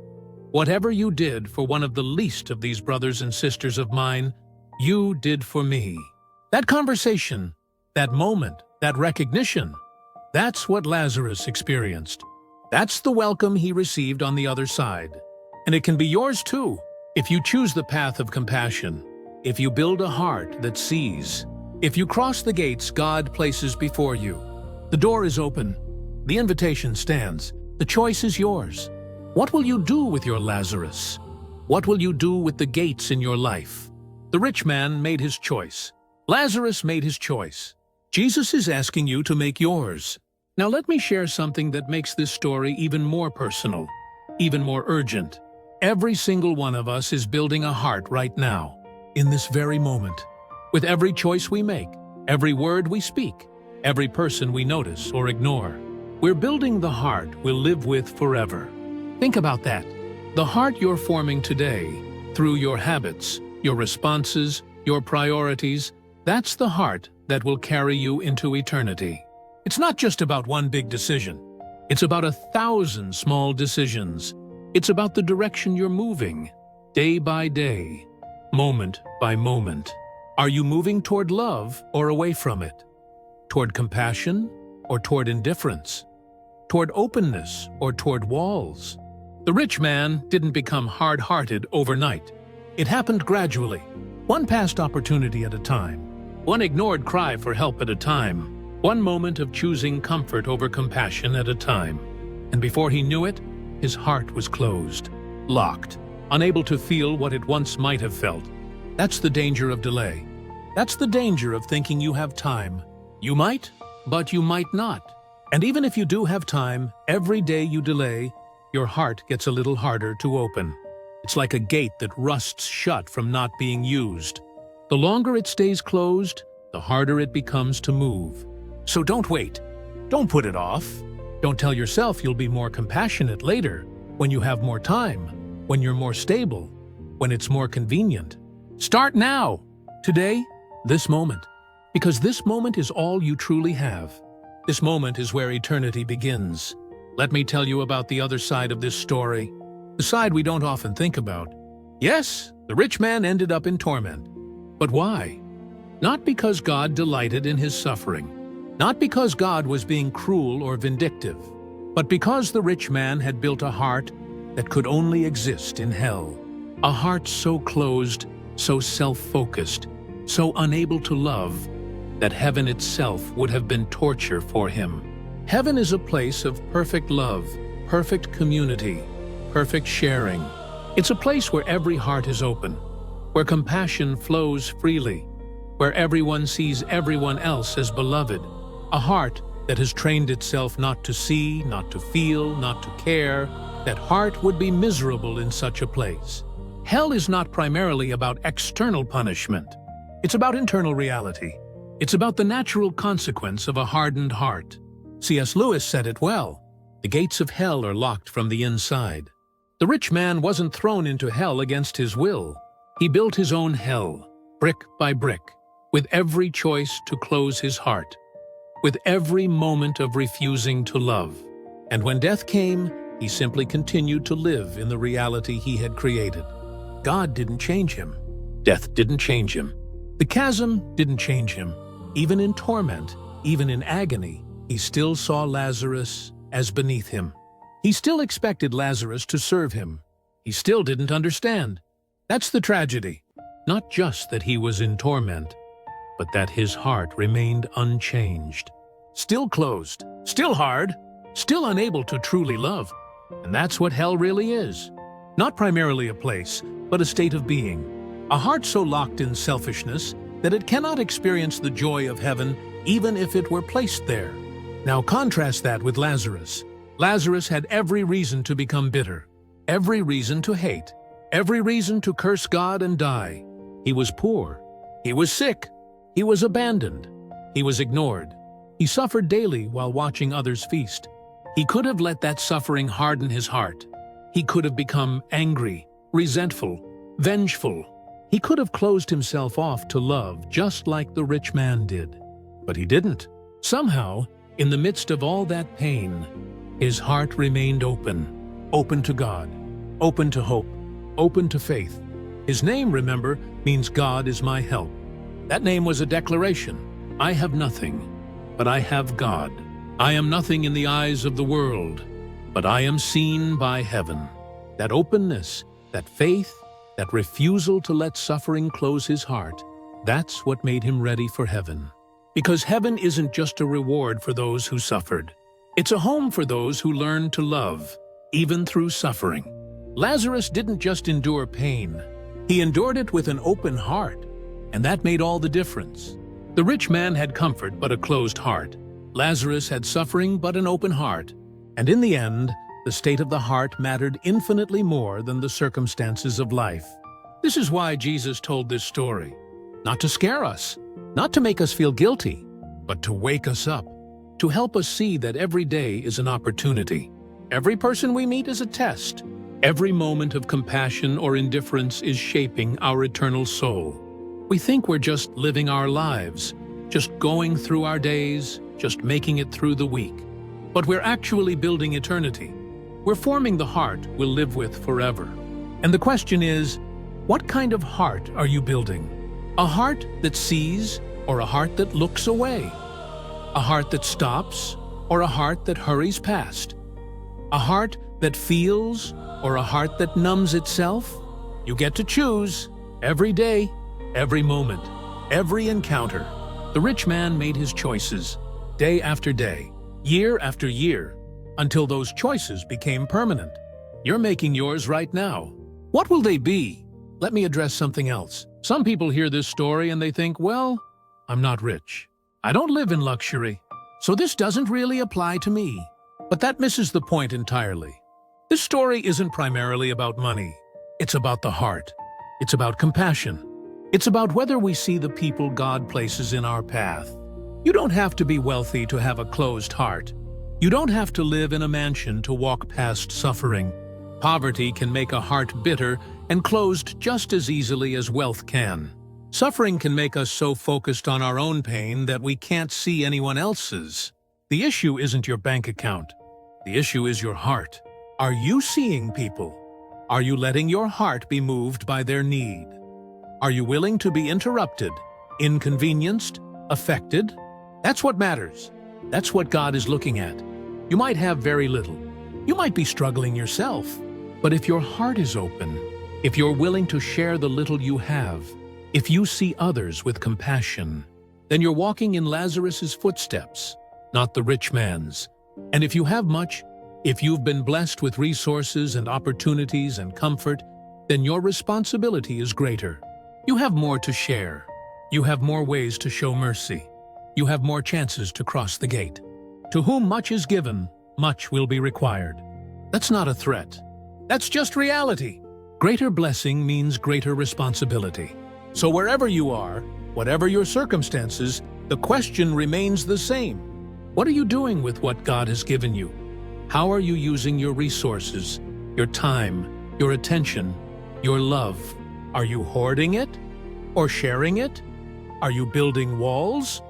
whatever you did for one of the least of these brothers and sisters of mine, you did for me." That conversation, that moment, that recognition, that's what Lazarus experienced. That's the welcome he received on the other side. And it can be yours too, if you choose the path of compassion, if you build a heart that sees, if you cross the gates God places before you. The door is open. The invitation stands. The choice is yours. What will you do with your Lazarus? What will you do with the gates in your life? The rich man made his choice. Lazarus made his choice. Jesus is asking you to make yours. Now let me share something that makes this story even more personal, even more urgent. Every single one of us is building a heart right now, in this very moment. With every choice we make, every word we speak, every person we notice or ignore, we're building the heart we'll live with forever. Think about that. The heart you're forming today, through your habits, your responses, your priorities, that's the heart that will carry you into eternity. It's not just about one big decision. It's about 1,000 small decisions. It's about the direction you're moving, day by day, moment by moment. Are you moving toward love or away from it? Toward compassion or toward indifference? toward openness, or toward walls. The rich man didn't become hard-hearted overnight. It happened gradually, one past opportunity at a time, one ignored cry for help at a time, one moment of choosing comfort over compassion at a time. And before he knew it, his heart was closed, locked, unable to feel what it once might have felt. That's the danger of delay. That's the danger of thinking you have time. You might, but you might not. And even if you do have time, every day you delay, your heart gets a little harder to open. It's like a gate that rusts shut from not being used. The longer it stays closed, the harder it becomes to move. So don't wait. Don't put it off. Don't tell yourself you'll be more compassionate later, when you have more time, when you're more stable, when it's more convenient. Start now, today, this moment. Because this moment is all you truly have. This moment is where eternity begins. Let me tell you about the other side of this story, the side we don't often think about. Yes, the rich man ended up in torment. But why? Not because God delighted in his suffering, not because God was being cruel or vindictive, but because the rich man had built a heart that could only exist in hell. A heart so closed, so self-focused, so unable to love, that heaven itself would have been torture for him. Heaven is a place of perfect love, perfect community, perfect sharing. It's a place where every heart is open, where compassion flows freely, where everyone sees everyone else as beloved. A heart that has trained itself not to see, not to feel, not to care. That heart would be miserable in such a place. Hell is not primarily about external punishment. It's about internal reality. It's about the natural consequence of a hardened heart. C.S. Lewis said it well. The gates of hell are locked from the inside. The rich man wasn't thrown into hell against his will. He built his own hell, brick by brick, with every choice to close his heart, with every moment of refusing to love. And when death came, he simply continued to live in the reality he had created. God didn't change him. Death didn't change him. The chasm didn't change him. Even in torment, even in agony, he still saw Lazarus as beneath him. He still expected Lazarus to serve him. He still didn't understand. That's the tragedy. Not just that he was in torment, but that his heart remained unchanged. Still closed, still hard, still unable to truly love. And that's what hell really is. Not primarily a place, but a state of being. A heart so locked in selfishness that it cannot experience the joy of heaven even if it were placed there. Now contrast that with Lazarus. Lazarus had every reason to become bitter, every reason to hate, every reason to curse God and die. He was poor. He was sick. He was abandoned. He was ignored. He suffered daily while watching others feast. He could have let that suffering harden his heart. He could have become angry, resentful, vengeful. He could have closed himself off to love just like the rich man did. But he didn't. Somehow, in the midst of all that pain, his heart remained open, open to God, open to hope, open to faith. His name, remember, means God is my help. That name was a declaration. I have nothing, but I have God. I am nothing in the eyes of the world, but I am seen by heaven. That openness, that faith, that refusal to let suffering close his heart, that's what made him ready for heaven. Because heaven isn't just a reward for those who suffered. It's a home for those who learn to love, even through suffering. Lazarus didn't just endure pain. He endured it with an open heart, and that made all the difference. The rich man had comfort but a closed heart. Lazarus had suffering but an open heart. And in the end, the state of the heart mattered infinitely more than the circumstances of life. This is why Jesus told this story. Not to scare us, not to make us feel guilty, but to wake us up, to help us see that every day is an opportunity. Every person we meet is a test. Every moment of compassion or indifference is shaping our eternal soul. We think we're just living our lives, just going through our days, just making it through the week. But we're actually building eternity. We're forming the heart we'll live with forever. And the question is, what kind of heart are you building? A heart that sees or a heart that looks away? A heart that stops or a heart that hurries past? A heart that feels or a heart that numbs itself? You get to choose every day, every moment, every encounter. The rich man made his choices day after day, year after year, until those choices became permanent. You're making yours right now. What will they be? Let me address something else. Some people hear this story and they think, well, I'm not rich. I don't live in luxury, so this doesn't really apply to me. But that misses the point entirely. This story isn't primarily about money. It's about the heart. It's about compassion. It's about whether we see the people God places in our path. You don't have to be wealthy to have a closed heart. You don't have to live in a mansion to walk past suffering. Poverty can make a heart bitter and closed just as easily as wealth can. Suffering can make us so focused on our own pain that we can't see anyone else's. The issue isn't your bank account. The issue is your heart. Are you seeing people? Are you letting your heart be moved by their need? Are you willing to be interrupted, inconvenienced, affected? That's what matters. That's what God is looking at. You might have very little. You might be struggling yourself. But if your heart is open, if you're willing to share the little you have, if you see others with compassion, then you're walking in Lazarus's footsteps, not the rich man's. And if you have much, if you've been blessed with resources and opportunities and comfort, then your responsibility is greater. You have more to share. You have more ways to show mercy. You have more chances to cross the gate. To whom much is given, much will be required. That's not a threat. That's just reality. Greater blessing means greater responsibility. So wherever you are, whatever your circumstances, the question remains the same. What are you doing with what God has given you? How are you using your resources, your time, your attention, your love? Are you hoarding it or sharing it? Are you building walls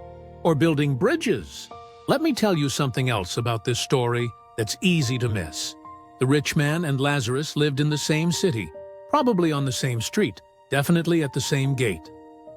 or building bridges? Let me tell you something else about this story that's easy to miss. The rich man and Lazarus lived in the same city, probably on the same street, definitely at the same gate.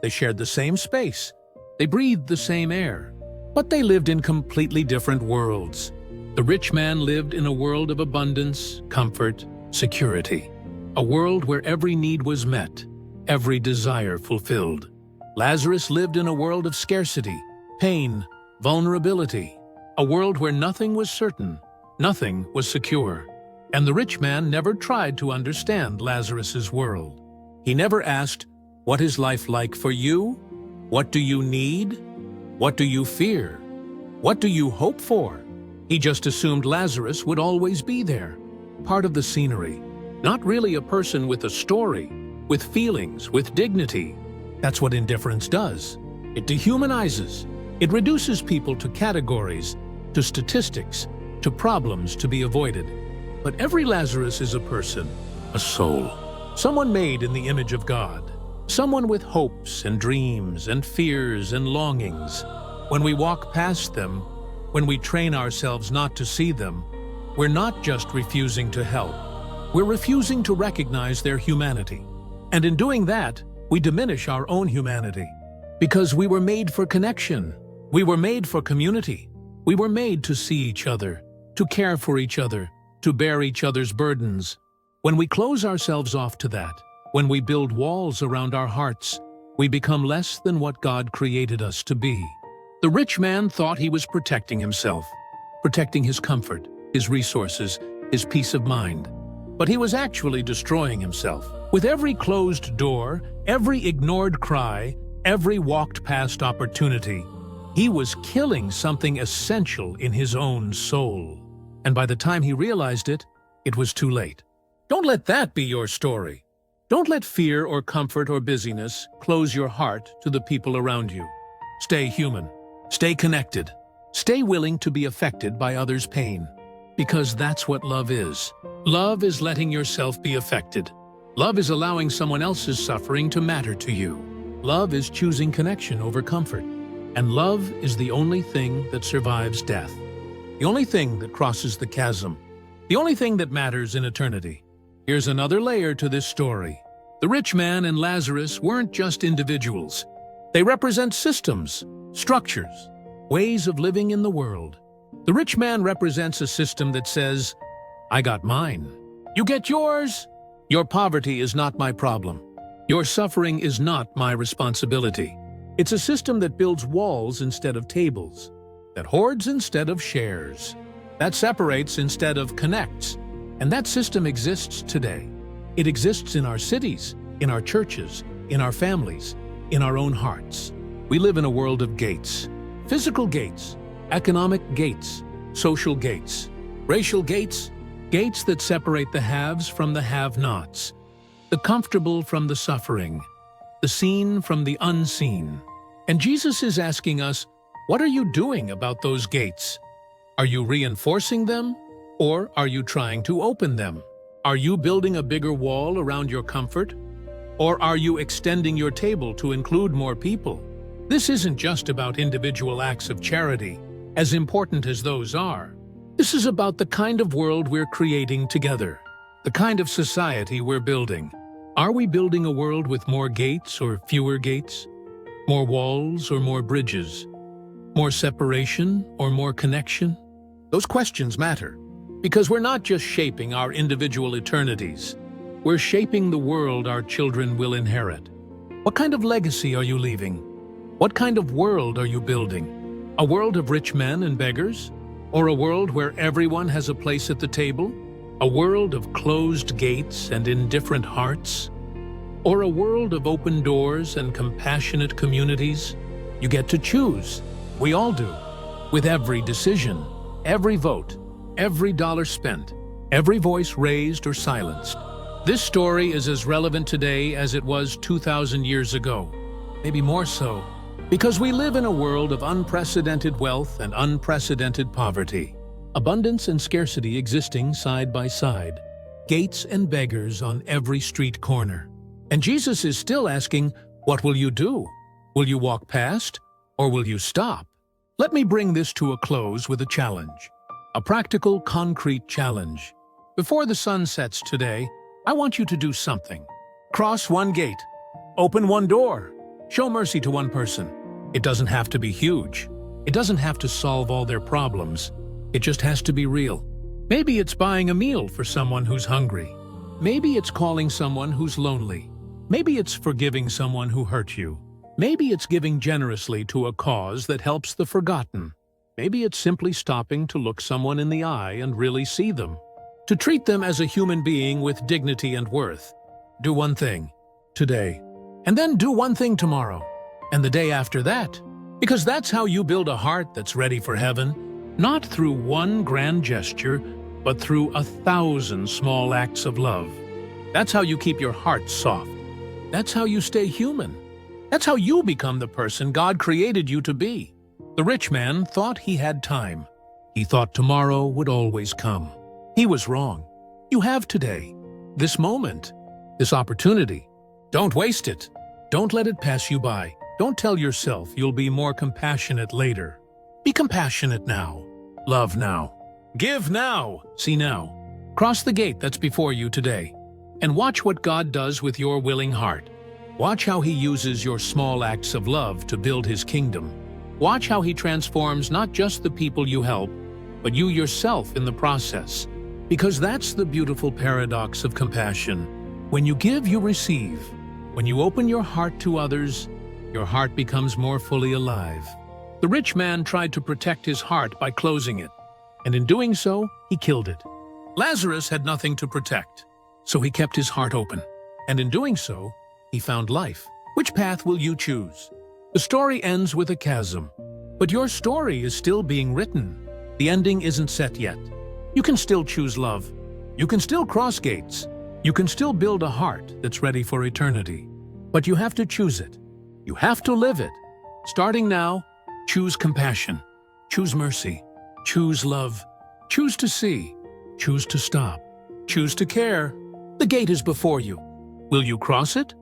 They shared the same space. They breathed the same air. But they lived in completely different worlds. The rich man lived in a world of abundance, comfort, security. A world where every need was met, every desire fulfilled. Lazarus lived in a world of scarcity, pain, vulnerability. A world where nothing was certain, nothing was secure. And the rich man never tried to understand Lazarus's world. He never asked, "What is life like for you? What do you need? What do you fear? What do you hope for?" He just assumed Lazarus would always be there, part of the scenery, not really a person with a story, with feelings, with dignity. That's what indifference does. It dehumanizes. It reduces people to categories, to statistics, to problems to be avoided. But every Lazarus is a person, a soul, someone made in the image of God, someone with hopes and dreams and fears and longings. When we walk past them, when we train ourselves not to see them, we're not just refusing to help. We're refusing to recognize their humanity. And in doing that, we diminish our own humanity. Because we were made for connection. We were made for community. We were made to see each other, to care for each other, to bear each other's burdens. When we close ourselves off to that, when we build walls around our hearts, we become less than what God created us to be. The rich man thought he was protecting himself, protecting his comfort, his resources, his peace of mind. But he was actually destroying himself. With every closed door, every ignored cry, every walked past opportunity, he was killing something essential in his own soul. And by the time he realized it, it was too late. Don't let that be your story. Don't let fear or comfort or busyness close your heart to the people around you. Stay human. Stay connected. Stay willing to be affected by others' pain. Because that's what love is. Love is letting yourself be affected. Love is allowing someone else's suffering to matter to you. Love is choosing connection over comfort. And love is the only thing that survives death. The only thing that crosses the chasm. The only thing that matters in eternity. Here's another layer to this story. The rich man and Lazarus weren't just individuals. They represent systems, structures, ways of living in the world. The rich man represents a system that says, I got mine. You get yours. Your poverty is not my problem. Your suffering is not my responsibility. It's a system that builds walls instead of tables, that hoards instead of shares, that separates instead of connects. And that system exists today. It exists in our cities, in our churches, in our families, in our own hearts. We live in a world of gates. Physical gates, economic gates, social gates, racial gates, gates that separate the haves from the have-nots, the comfortable from the suffering, the seen from the unseen. And Jesus is asking us, what are you doing about those gates? Are you reinforcing them, or are you trying to open them? Are you building a bigger wall around your comfort, or are you extending your table to include more people? This isn't just about individual acts of charity, as important as those are. This is about the kind of world we're creating together, the kind of society we're building. Are we building a world with more gates or fewer gates? More walls or more bridges? More separation or more connection? Those questions matter, because we're not just shaping our individual eternities. We're shaping the world our children will inherit. What kind of legacy are you leaving? What kind of world are you building? A world of rich men and beggars? Or a world where everyone has a place at the table? A world of closed gates and indifferent hearts? Or a world of open doors and compassionate communities? You get to choose. We all do. With every decision, every vote, every dollar spent, every voice raised or silenced. This story is as relevant today as it was 2,000 years ago, maybe more so, because we live in a world of unprecedented wealth and unprecedented poverty, abundance and scarcity existing side by side, gates and beggars on every street corner. And Jesus is still asking, what will you do? Will you walk past, or will you stop? Let me bring this to a close with a challenge, a practical, concrete challenge. Before the sun sets today, I want you to do something. Cross one gate, open one door, show mercy to one person. It doesn't have to be huge. It doesn't have to solve all their problems. It just has to be real. Maybe it's buying a meal for someone who's hungry. Maybe it's calling someone who's lonely. Maybe it's forgiving someone who hurt you. Maybe it's giving generously to a cause that helps the forgotten. Maybe it's simply stopping to look someone in the eye and really see them. To treat them as a human being with dignity and worth. Do one thing today, and then do one thing tomorrow, and the day after that. Because that's how you build a heart that's ready for heaven, not through one grand gesture, but through 1,000 small acts of love. That's how you keep your heart soft. That's how you stay human. That's how you become the person God created you to be. The rich man thought he had time. He thought tomorrow would always come. He was wrong. You have today, this moment, this opportunity. Don't waste it. Don't let it pass you by. Don't tell yourself you'll be more compassionate later. Be compassionate now. Love now. Give now. See now. Cross the gate that's before you today. And watch what God does with your willing heart. Watch how He uses your small acts of love to build His kingdom. Watch how He transforms not just the people you help, but you yourself in the process. Because that's the beautiful paradox of compassion. When you give, you receive. When you open your heart to others, your heart becomes more fully alive. The rich man tried to protect his heart by closing it, and in doing so, he killed it. Lazarus had nothing to protect, so he kept his heart open, and in doing so, he found life. Which path will you choose? The story ends with a chasm, but your story is still being written. The ending isn't set yet. You can still choose love. You can still cross gates. You can still build a heart that's ready for eternity. But you have to choose it. You have to live it. Starting now, choose compassion. Choose mercy. Choose love. Choose to see. Choose to stop. Choose to care. The gate is before you. Will you cross it?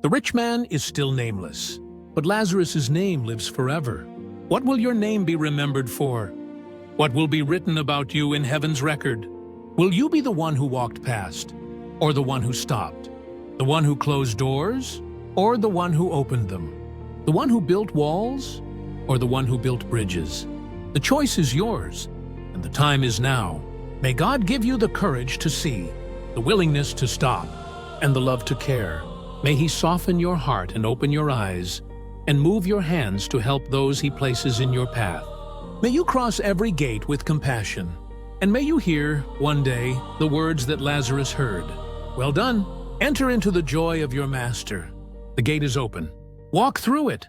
The rich man is still nameless, but Lazarus's name lives forever. What will your name be remembered for? What will be written about you in heaven's record? Will you be the one who walked past, or the one who stopped? The one who closed doors, or the one who opened them? The one who built walls, or the one who built bridges? The choice is yours. and the time is now. May God give you the courage to see, the willingness to stop, and the love to care. May He soften your heart and open your eyes, and move your hands to help those He places in your path. May you cross every gate with compassion, and may you hear, one day, the words that Lazarus heard. Well done. Enter into the joy of your Master. The gate is open. Walk through it,